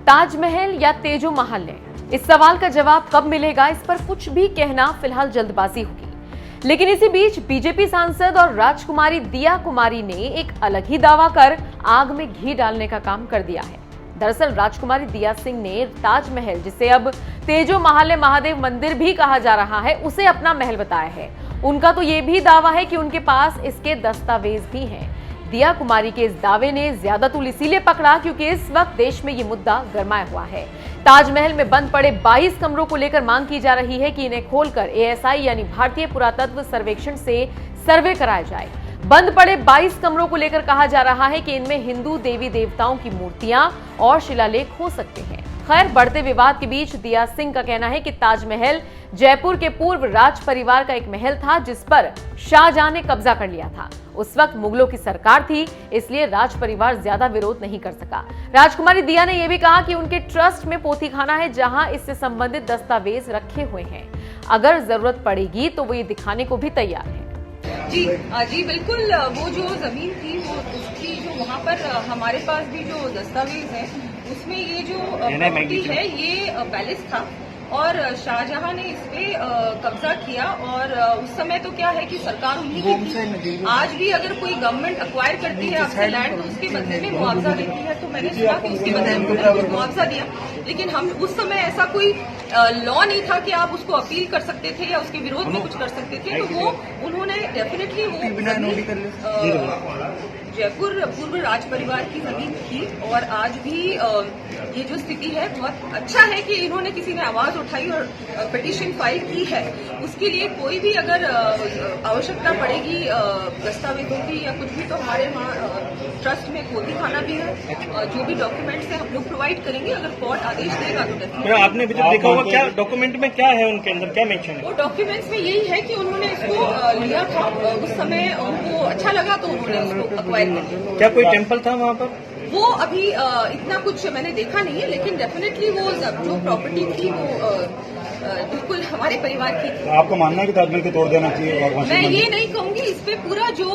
ताजमहल या तेजो महल, इस सवाल का जवाब कब मिलेगा, इस पर कुछ भी कहना फिलहाल जल्दबाजी होगी। लेकिन इसी बीच बीजेपी सांसद और राजकुमारी दिया कुमारी ने एक अलग ही दावा कर आग में घी डालने का काम कर दिया है। दरअसल राजकुमारी दिया सिंह ने ताजमहल, जिसे अब तेजो महल महादेव मंदिर भी कहा जा रहा है, उसे अपना महल बताया है। उनका तो ये भी दावा है कि उनके पास इसके दस्तावेज भी हैं। दिया कुमारी के इस दावे ने ज्यादा तूल इसीलिए पकड़ा क्योंकि इस वक्त देश में ये मुद्दा गरमाया हुआ है। ताजमहल में बंद पड़े 22 कमरों को लेकर मांग की जा रही है कि इन्हें खोलकर एएसआई यानी भारतीय पुरातत्व सर्वेक्षण से सर्वे कराया जाए। बंद पड़े 22 कमरों को लेकर कहा जा रहा है कि इनमें हिंदू देवी देवताओं की मूर्तियां और शिलालेख हो सकते हैं। खैर, बढ़ते विवाद के बीच दिया सिंह का कहना है कि ताजमहल जयपुर के पूर्व राज परिवार का एक महल था जिस पर शाहजहां ने कब्जा कर लिया था। उस वक्त मुगलों की सरकार थी, इसलिए राज परिवार ज्यादा विरोध नहीं कर सका। राजकुमारी दिया ने यह भी कहा कि उनके ट्रस्ट में पोथीखाना है जहां इससे संबंधित दस्तावेज रखे हुए हैं। अगर जरूरत पड़ेगी तो वो ये दिखाने को भी तैयार है। जी बिल्कुल, वो जो जमीन थी वो उसकी जो वहाँ पर हमारे पास भी जो दस्तावेज है उसमें ये जो प्रॉपर्टी है ये पैलेस था और शाहजहां ने इस पे कब्जा किया। और उस समय तो क्या है कि सरकार उन्हीं की थी। आज भी अगर कोई गवर्नमेंट अक्वायर करती है आपसे लैंड तो उसके बदले में मुआवजा देती है, तो मैंने सुना कि उसके बदले में मुआवजा दिया। लेकिन हम उस समय ऐसा कोई लॉ नहीं था कि आप उसको अपील कर सकते थे या उसके विरोध में कुछ कर सकते थे। तो वो उन्होंने डेफिनेटली वो जयपुर पूर्व राज परिवार की जमीन थी और आज भी ये जो स्थिति है बहुत अच्छा है कि इन्होंने किसी ने आवाज उठाई और पिटीशन फाइल की है। उसके लिए कोई भी अगर आवश्यकता पड़ेगी दस्तावेजों की या कुछ भी, तो हमारे वहाँ ट्रस्ट में पोथीखाना भी है। जो भी डॉक्यूमेंट्स है हम लोग प्रोवाइड करेंगे। अगर कोर्ट आदेश देगा तो डेफिनेटली। आपने अभी तक देखा होगा, क्या डॉक्यूमेंट में क्या है, उनके अंदर क्या मेंशन है? वो डॉक्यूमेंट्स में यही है कि उन्होंने इसको लिया था, उस समय उनको अच्छा लगा तो उन्होंने उसको अक्वायर कर लिया। क्या कोई टेम्पल था वहाँ पर? वो अभी इतना कुछ मैंने देखा नहीं है, लेकिन डेफिनेटली वो जो प्रॉपर्टी थी वो बिल्कुल हमारे परिवार की थी। आपको मानना है कि ताजमहल को तोड़ देना चाहिए? मैं ये नहीं कहूंगी। इस पे पूरा जो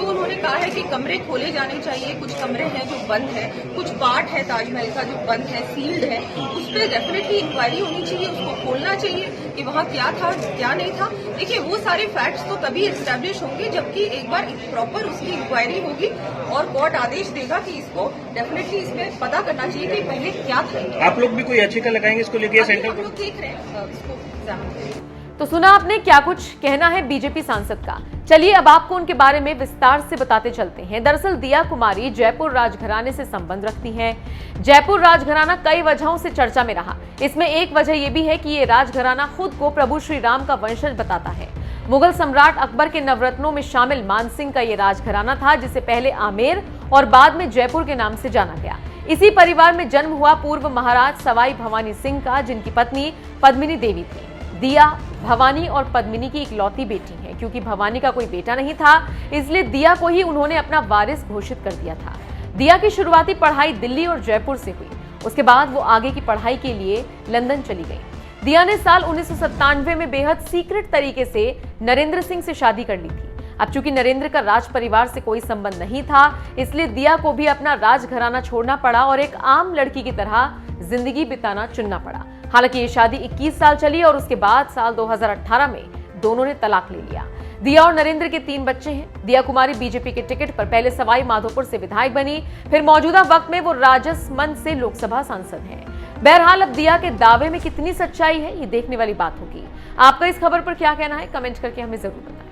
उन्होंने कहा है कि कमरे खोले जाने चाहिए, कुछ कमरे हैं जो बंद है, कुछ पार्ट है ताजमहल का जो बंद है, सील्ड है, उस पर डेफिनेटली इंक्वायरी होनी चाहिए, उसको खोलना चाहिए कि वहाँ क्या था क्या नहीं था। देखिए, वो सारे फैक्ट्स तो तभी एस्टेब्लिश होंगे जबकि एक बार प्रॉपर उसकी इंक्वायरी होगी और कोर्ट आदेश देगा कि इसको डेफिनेटली इसमें पता करना चाहिए कि पहले क्या था। आप लोग भी कोई याचिका लगाएंगे इसको लेके? सेंटर हम लोग देख रहे हैं इसको एग्जामिन। तो सुना आपने क्या कुछ कहना है बीजेपी सांसद का। चलिए अब आपको उनके बारे में विस्तार से बताते चलते हैं। दरअसल दिया कुमारी जयपुर राजघराने से संबंध रखती हैं। जयपुर राजघराना कई वजहों से चर्चा में रहा। इसमें एक वजह यह भी है कि ये राजघराना खुद को प्रभु श्री राम का वंशज बताता है। मुगल सम्राट अकबर के नवरत्नों में शामिल मानसिंह का ये राजघराना था, जिसे पहले आमेर और बाद में जयपुर के नाम से जाना गया। इसी परिवार में जन्म हुआ पूर्व महाराज सवाई भवानी सिंह का, जिनकी पत्नी पद्मिनी देवी थी। दिया भवानी और पद्मिनी की इकलौती बेटी है। क्योंकि भवानी का कोई बेटा नहीं था, इसलिए दिया को ही उन्होंने अपना वारिस घोषित कर दिया था। दिया की शुरुआती पढ़ाई दिल्ली और जयपुर से हुई। उसके बाद वो आगे की पढ़ाई के लिए लंदन चली गई। दिया ने साल 1997 में बेहद सीक्रेट तरीके से नरेंद्र सिंह से शादी कर ली थी। अब चूंकि नरेंद्र का राज परिवार से कोई संबंध नहीं था, इसलिए दिया को भी अपना राजघराना छोड़ना पड़ा और एक आम लड़की की तरह जिंदगी बिताना चुनना पड़ा। हालांकि ये शादी 21 साल चली और उसके बाद साल 2018 में दोनों ने तलाक ले लिया। दिया और नरेंद्र के 3 बच्चे हैं। दिया कुमारी बीजेपी के टिकट पर पहले सवाई माधोपुर से विधायक बनी, फिर मौजूदा वक्त में वो राजसमंद से लोकसभा सांसद हैं। बहरहाल अब दिया के दावे में कितनी सच्चाई है, ये देखने वाली बात होगी। आपका इस खबर पर क्या कहना है, कमेंट करके हमें जरूर बताएं।